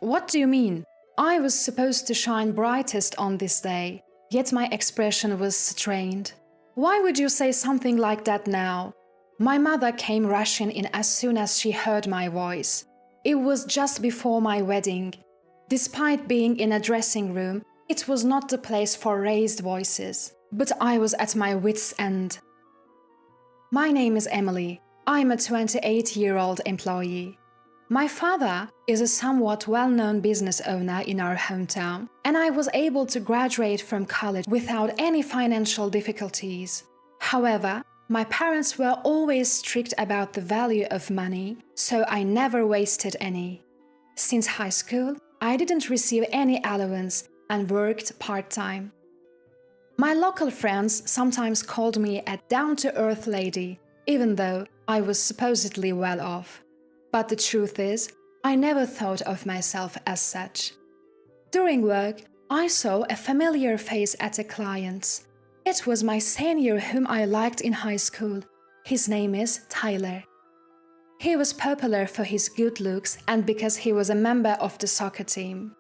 What do you mean? I was supposed to shine brightest on this day, yet my expression was strained. Why would you say something like that now? My mother came rushing in as soon as she heard my voice. It was just before my wedding. Despite being in a dressing room, it was not the place for raised voices, but I was at my wits' end. My name is Emily. I'm a 28-year-old employee. My father is a somewhat well-known business owner in our hometown, and I was able to graduate from college without any financial difficulties. However, my parents were always strict about the value of money, so I never wasted any. Since high school, I didn't receive any allowance and worked part-time. My local friends sometimes called me a down-to-earth lady, even though I was supposedly well off. But the truth is, I never thought of myself as such. During work, I saw a familiar face at a client's. It was my senior whom I liked in high school. His name is Tyler. He was popular for his good looks and because he was a member of the soccer team.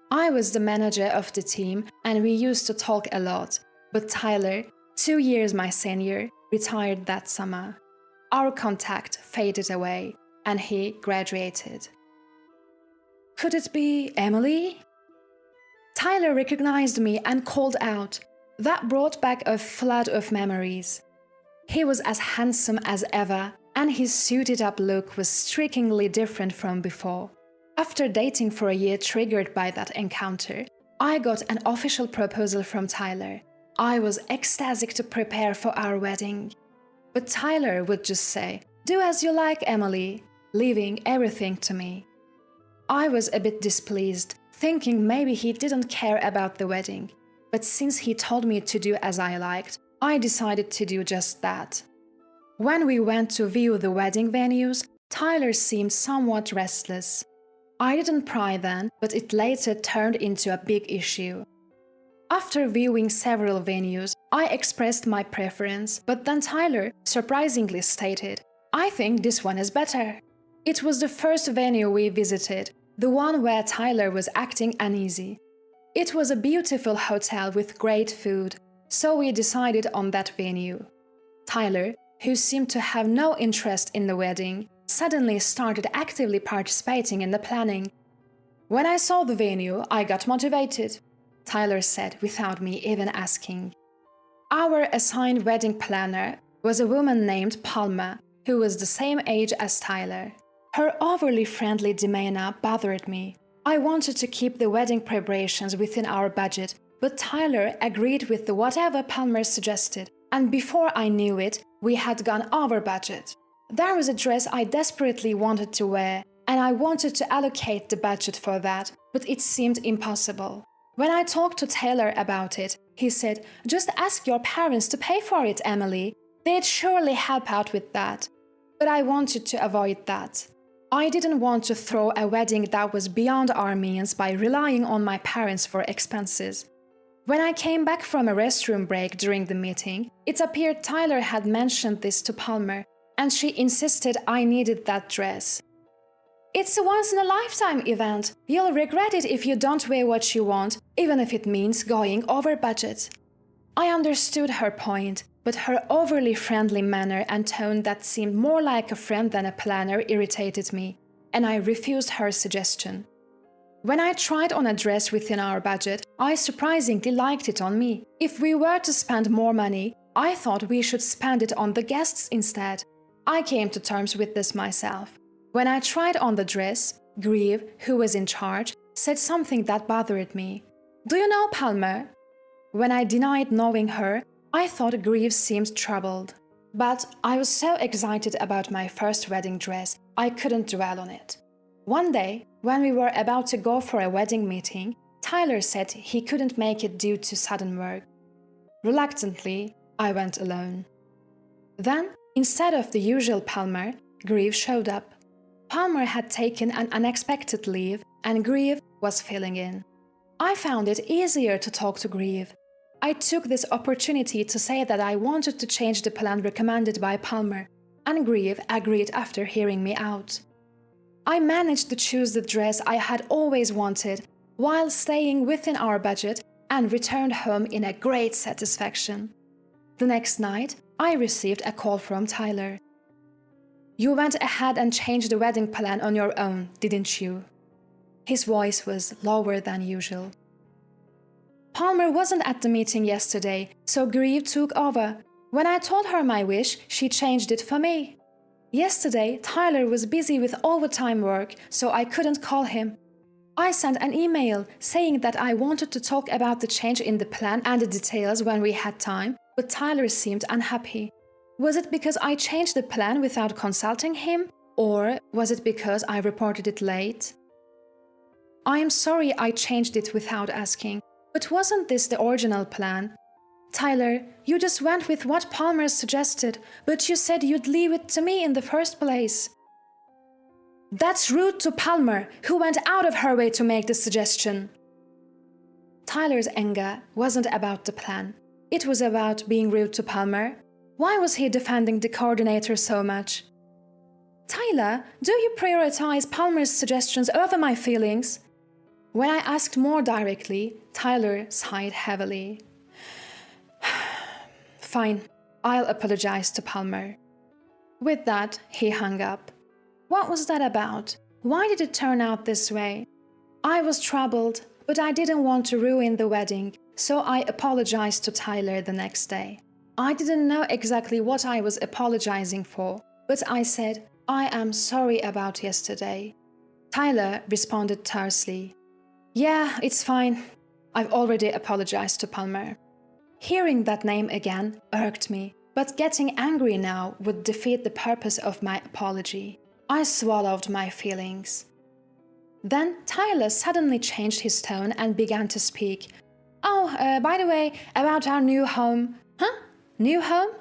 I was the manager of the team and we used to talk a lot, but Tyler, 2 years my senior, retired that summer. Our contact faded away and he graduated. Could it be Emily? Tyler recognized me and called out. That brought back a flood of memories. He was as handsome as ever, and his suited-up look was strikingly different from before. After dating for a year triggered by that encounter, I got an official proposal from Tyler. I was ecstatic to prepare for our wedding. But Tyler would just say, "Do as you like, Emily," leaving everything to me. I was a bit displeased, thinking maybe he didn't care about the wedding. But since he told me to do as I liked, I decided to do just that. When we went to view the wedding venues, Tyler seemed somewhat restless. I didn't pry then, but it later turned into a big issue. After viewing several venues, I expressed my preference, but then Tyler surprisingly stated, "I think this one is better." It was the first venue we visited, the one where Tyler was acting uneasy. It was a beautiful hotel with great food, so we decided on that venue. Tyler, who seemed to have no interest in the wedding, suddenly started actively participating in the planning. When I saw the venue, I got motivated, Tyler said without me even asking. Our assigned wedding planner was a woman named Palma, who was the same age as Tyler. Her overly friendly demeanor bothered me. I wanted to keep the wedding preparations within our budget, but Tyler agreed with whatever Palmer suggested, and before I knew it, we had gone over budget. There was a dress I desperately wanted to wear, and I wanted to allocate the budget for that, but it seemed impossible. When I talked to Taylor about it, he said, "Just ask your parents to pay for it, Emily. They'd surely help out with that." But I wanted to avoid that. I didn't want to throw a wedding that was beyond our means by relying on my parents for expenses. When I came back from a restroom break during the meeting, it appeared Tyler had mentioned this to Palmer, and she insisted I needed that dress. "It's a once-in-a-lifetime event. You'll regret it if you don't wear what you want, even if it means going over budget." I understood her point, but her overly friendly manner and tone that seemed more like a friend than a planner irritated me, and I refused her suggestion. When I tried on a dress within our budget, I surprisingly liked it on me. If we were to spend more money, I thought we should spend it on the guests instead. I came to terms with this myself. When I tried on the dress, Grieve, who was in charge, said something that bothered me. "Do you know Palmer?" When I denied knowing her, I thought Grieve seemed troubled. But I was so excited about my first wedding dress, I couldn't dwell on it. One day, when we were about to go for a wedding meeting, Tyler said he couldn't make it due to sudden work. Reluctantly, I went alone. Then, instead of the usual Palmer, Grieve showed up. Palmer had taken an unexpected leave, and Grieve was filling in. I found it easier to talk to Grieve. I took this opportunity to say that I wanted to change the plan recommended by Palmer, and Grieve agreed after hearing me out. I managed to choose the dress I had always wanted while staying within our budget and returned home in a great satisfaction. The next night, I received a call from Tyler. "You went ahead and changed the wedding plan on your own, didn't you?" His voice was lower than usual. "Palmer wasn't at the meeting yesterday, so Grieve took over. When I told her my wish, she changed it for me. Yesterday, Tyler was busy with overtime work, so I couldn't call him. I sent an email saying that I wanted to talk about the change in the plan and the details when we had time, but Tyler seemed unhappy. Was it because I changed the plan without consulting him, or was it because I reported it late? I am sorry I changed it without asking, but wasn't this the original plan? Tyler, you just went with what Palmer suggested, but you said you'd leave it to me in the first place." "That's rude to Palmer, who went out of her way to make the suggestion." Tyler's anger wasn't about the plan. It was about being rude to Palmer. Why was he defending the coordinator so much? "Tyler, do you prioritize Palmer's suggestions over my feelings?" When I asked more directly, Tyler sighed heavily. "Fine, I'll apologize to Palmer." With that, he hung up. What was that about? Why did it turn out this way? I was troubled, but I didn't want to ruin the wedding, so I apologized to Tyler the next day. I didn't know exactly what I was apologizing for, but I said, "I am sorry about yesterday." Tyler responded tersely, "Yeah, it's fine. I've already apologized to Palmer." Hearing that name again irked me, but getting angry now would defeat the purpose of my apology. I swallowed my feelings. Then Tyler suddenly changed his tone and began to speak. "Oh, by the way, about our new home." "Huh? New home?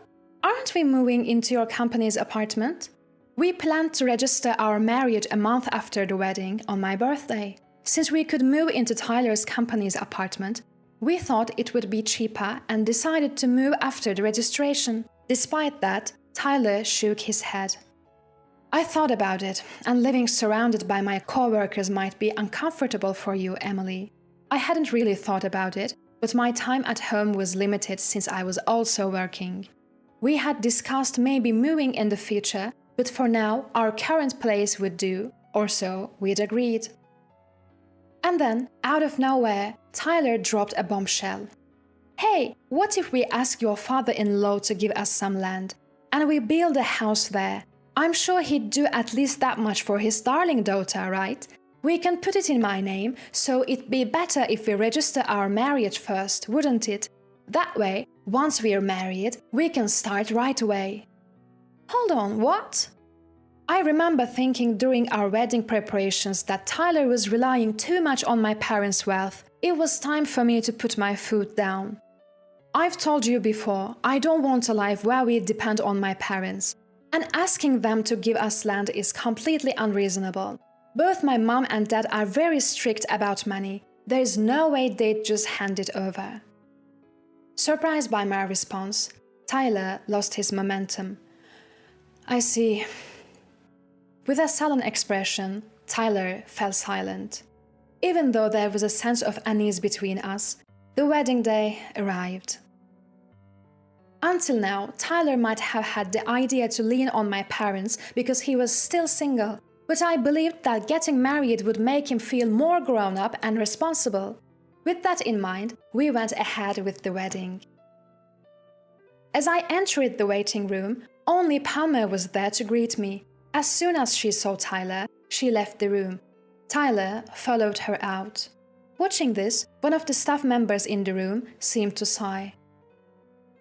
Aren't we moving into your company's apartment? We planned to register our marriage a month after the wedding on my birthday. Since we could move into Tyler's company's apartment, we thought it would be cheaper and decided to move after the registration." Despite that, Tyler shook his head. "I thought about it, and living surrounded by my co-workers might be uncomfortable for you, Emily. I hadn't really thought about it, but my time at home was limited since I was also working. We had discussed maybe moving in the future, but for now our current place would do, or so we'd agreed." And then, out of nowhere, Tyler dropped a bombshell. "Hey, what if we ask your father-in-law to give us some land, and we build a house there? I'm sure he'd do at least that much for his darling daughter, right? We can put it in my name, so it'd be better if we register our marriage first, wouldn't it? That way, once we're married, we can start right away." Hold on, what? I remember thinking during our wedding preparations that Tyler was relying too much on my parents' wealth. It was time for me to put my foot down. I've told you before, I don't want a life where we depend on my parents. And asking them to give us land is completely unreasonable. Both my mom and dad are very strict about money. There is no way they'd just hand it over. Surprised by my response, Tyler lost his momentum. "I see." With a sullen expression, Tyler fell silent. Even though there was a sense of unease between us, the wedding day arrived. Until now, Tyler might have had the idea to lean on my parents because he was still single, but I believed that getting married would make him feel more grown up and responsible. With that in mind, we went ahead with the wedding. As I entered the waiting room, only Palmer was there to greet me. As soon as she saw Tyler, she left the room. Tyler followed her out. Watching this, one of the staff members in the room seemed to sigh.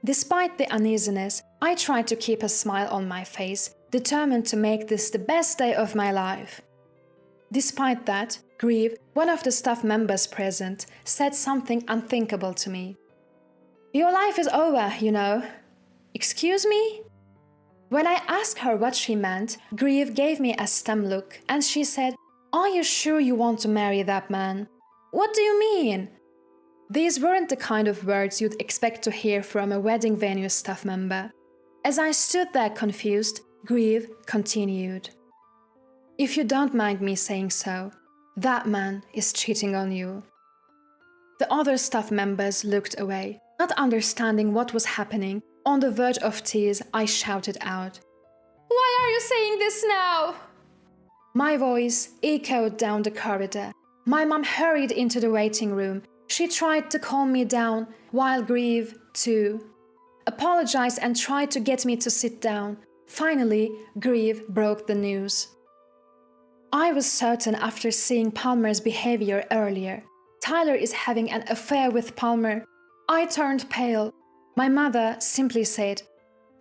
Despite the uneasiness, I tried to keep a smile on my face, determined to make this the best day of my life. Despite that, Grieve, one of the staff members present, said something unthinkable to me. "Your life is over, you know." "Excuse me?" When I asked her what she meant, Grieve gave me a stem look, and she said, "Are you sure you want to marry that man?" "What do you mean?" These weren't the kind of words you'd expect to hear from a wedding venue staff member. As I stood there confused, Grieve continued. If you don't mind me saying so, that man is cheating on you." The other staff members looked away. Not understanding what was happening, on the verge of tears, I shouted out, "Why are you saying this now?" My voice echoed down the corridor. My mom hurried into the waiting room. She tried to calm me down, while Grieve, too, apologized and tried to get me to sit down. Finally, Grieve broke the news. I was certain after seeing Palmer's behavior earlier. Tyler is having an affair with Palmer. I turned pale. My mother simply said,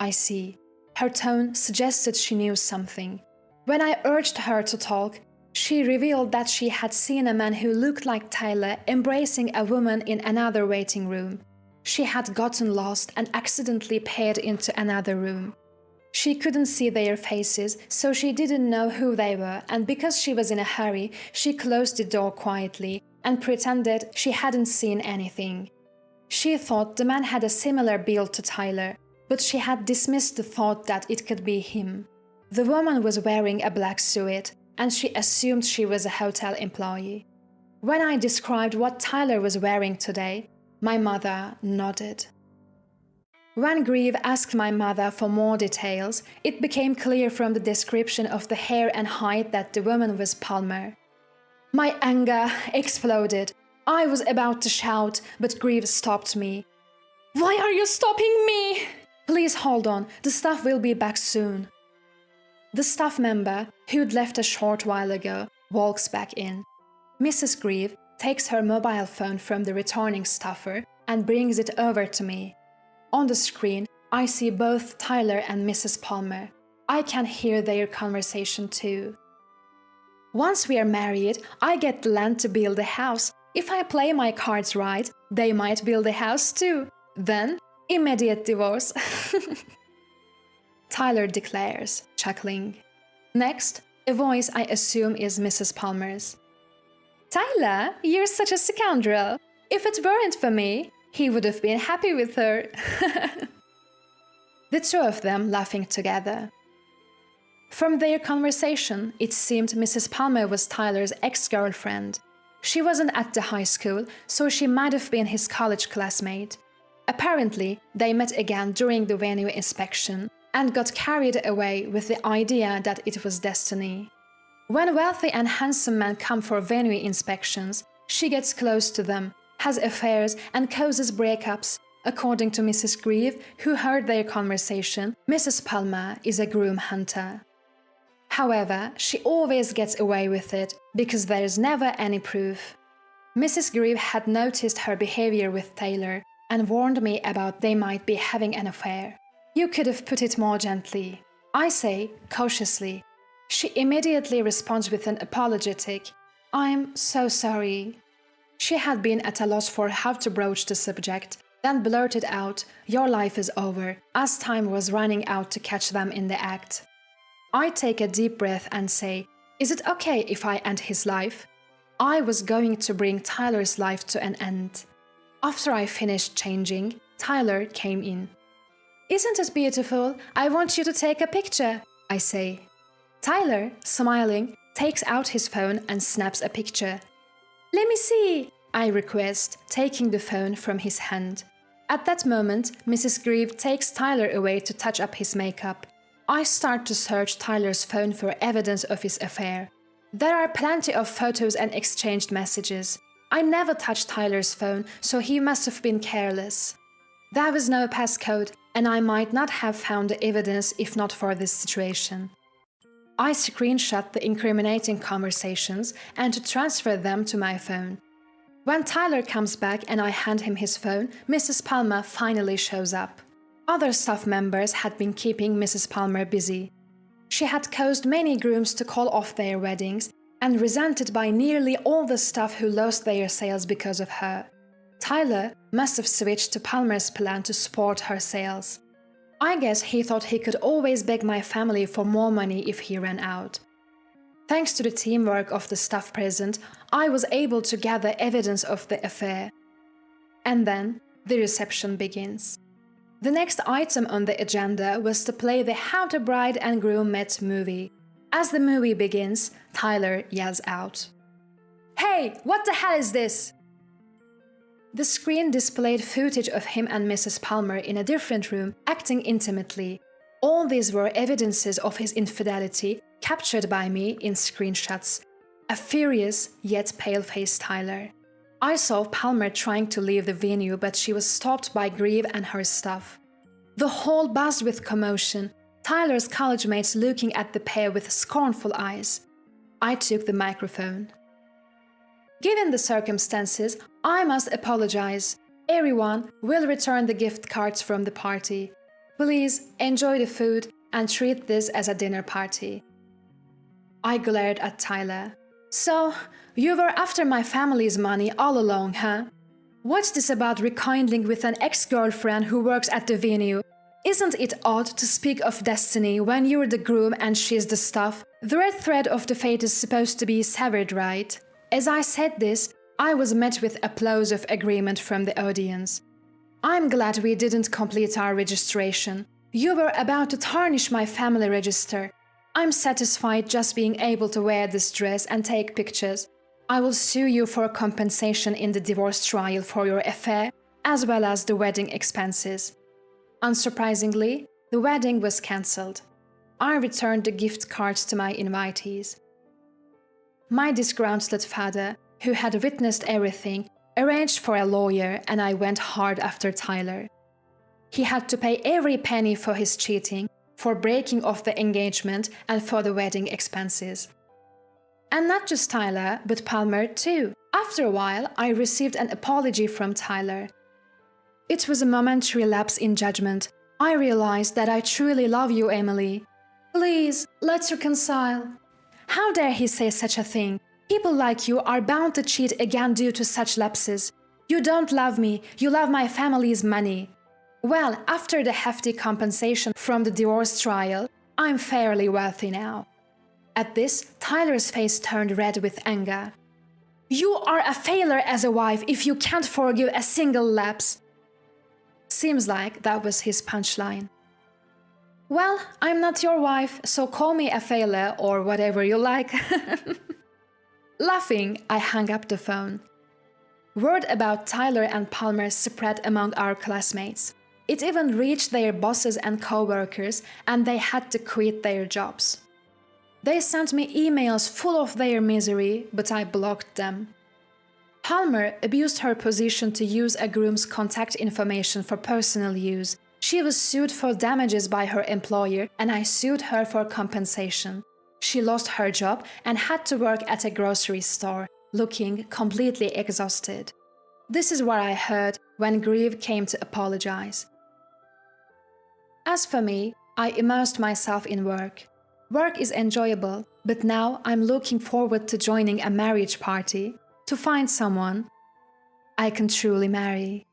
"I see." Her tone suggested she knew something. When I urged her to talk, she revealed that she had seen a man who looked like Tyler embracing a woman in another waiting room. She had gotten lost and accidentally peered into another room. She couldn't see their faces, so she didn't know who they were, and because she was in a hurry, she closed the door quietly and pretended she hadn't seen anything. She thought the man had a similar build to Tyler, but she had dismissed the thought that it could be him. The woman was wearing a black suit, and she assumed she was a hotel employee. When I described what Tyler was wearing today, my mother nodded. When Grieve asked my mother for more details, it became clear from the description of the hair and height that the woman was Palmer. My anger exploded. I was about to shout, but Grieve stopped me. "Why are you stopping me?" "Please hold on, the staff will be back soon." The staff member, who'd left a short while ago, walks back in. Mrs. Grieve takes her mobile phone from the returning staffer and brings it over to me. On the screen, I see both Tyler and Mrs. Palmer. I can hear their conversation too. "Once we are married, I get the land to build a house. If I play my cards right, they might build a house too. Then, immediate divorce." Tyler declares, chuckling. Next, a voice I assume is Mrs. Palmer's. "Tyler, you're such a scoundrel. If it weren't for me, he would have been happy with her." The two of them laughing together. From their conversation, it seemed Mrs. Palmer was Tyler's ex-girlfriend. She wasn't at the high school, so she might have been his college classmate. Apparently, they met again during the venue inspection and got carried away with the idea that it was destiny. When wealthy and handsome men come for venue inspections, she gets close to them, has affairs, and causes breakups. According to Mrs. Grieve, who heard their conversation, Mrs. Palmer is a groom hunter. However, she always gets away with it because there is never any proof. Mrs. Grieve had noticed her behavior with Taylor and warned me about they might be having an affair. "You could have put it more gently," I say, cautiously. She immediately responds with an apologetic, "I'm so sorry." She had been at a loss for how to broach the subject, then blurted out, "Your life is over," as time was running out to catch them in the act. I take a deep breath and say, "Is it okay if I end his life?" I was going to bring Tyler's life to an end. After I finished changing, Tyler came in. "Isn't it beautiful? I want you to take a picture," I say. Tyler, smiling, takes out his phone and snaps a picture. "Let me see," I request, taking the phone from his hand. At that moment, Mrs. Grieve takes Tyler away to touch up his makeup. I start to search Tyler's phone for evidence of his affair. There are plenty of photos and exchanged messages. I never touched Tyler's phone, so he must have been careless. There was no passcode, and I might not have found the evidence if not for this situation. I screenshot the incriminating conversations and to transfer them to my phone. When Tyler comes back and I hand him his phone, Mrs. Palmer finally shows up. Other staff members had been keeping Mrs. Palmer busy. She had caused many grooms to call off their weddings and resented by nearly all the staff who lost their sales because of her. Tyler must have switched to Palmer's plan to support her sales. I guess he thought he could always beg my family for more money if he ran out. Thanks to the teamwork of the staff present, I was able to gather evidence of the affair. And then the reception begins. The next item on the agenda was to play the How the Bride and Groom Met movie. As the movie begins, Tyler yells out, "Hey, what the hell is this?" The screen displayed footage of him and Mrs. Palmer in a different room, acting intimately. All these were evidences of his infidelity, captured by me in screenshots. A furious yet pale-faced Tyler. I saw Palmer trying to leave the venue, but she was stopped by Grieve and her staff. The hall buzzed with commotion, Tyler's college mates looking at the pair with scornful eyes. I took the microphone. "Given the circumstances, I must apologize. Everyone will return the gift cards from the party. Please enjoy the food and treat this as a dinner party." I glared at Tyler. "So, you were after my family's money all along, huh? What's this about rekindling with an ex-girlfriend who works at the venue? Isn't it odd to speak of destiny when you're the groom and she's the staff? The red thread of the fate is supposed to be severed, right?" As I said this, I was met with applause of agreement from the audience. "I'm glad we didn't complete our registration. You were about to tarnish my family register. I'm satisfied just being able to wear this dress and take pictures. I will sue you for compensation in the divorce trial for your affair, as well as the wedding expenses." Unsurprisingly, the wedding was cancelled. I returned the gift cards to my invitees. My disgruntled father, who had witnessed everything, arranged for a lawyer, and I went hard after Tyler. He had to pay every penny for his cheating, for breaking off the engagement, and for the wedding expenses. And not just Tyler, but Palmer too. After a while, I received an apology from Tyler. It was a momentary lapse in judgment. I realized that I truly love you, Emily. Please, let's reconcile. How dare he say such a thing? People like you are bound to cheat again due to such lapses. You don't love me, you love my family's money. Well, after the hefty compensation from the divorce trial, I'm fairly wealthy now. At this, Tyler's face turned red with anger. You are a failure as a wife if you can't forgive a single lapse. Seems like that was his punchline. Well, I'm not your wife, so call me a failure or whatever you like. Laughing, I hung up the phone. Word about Tyler and Palmer spread among our classmates. It even reached their bosses and co-workers, and they had to quit their jobs. They sent me emails full of their misery, but I blocked them. Palmer abused her position to use a groom's contact information for personal use. She was sued for damages by her employer, and I sued her for compensation. She lost her job and had to work at a grocery store, looking completely exhausted. This is what I heard when Grieve came to apologize. As for me, I immersed myself in work. Work is enjoyable, but now I'm looking forward to joining a marriage party to find someone I can truly marry.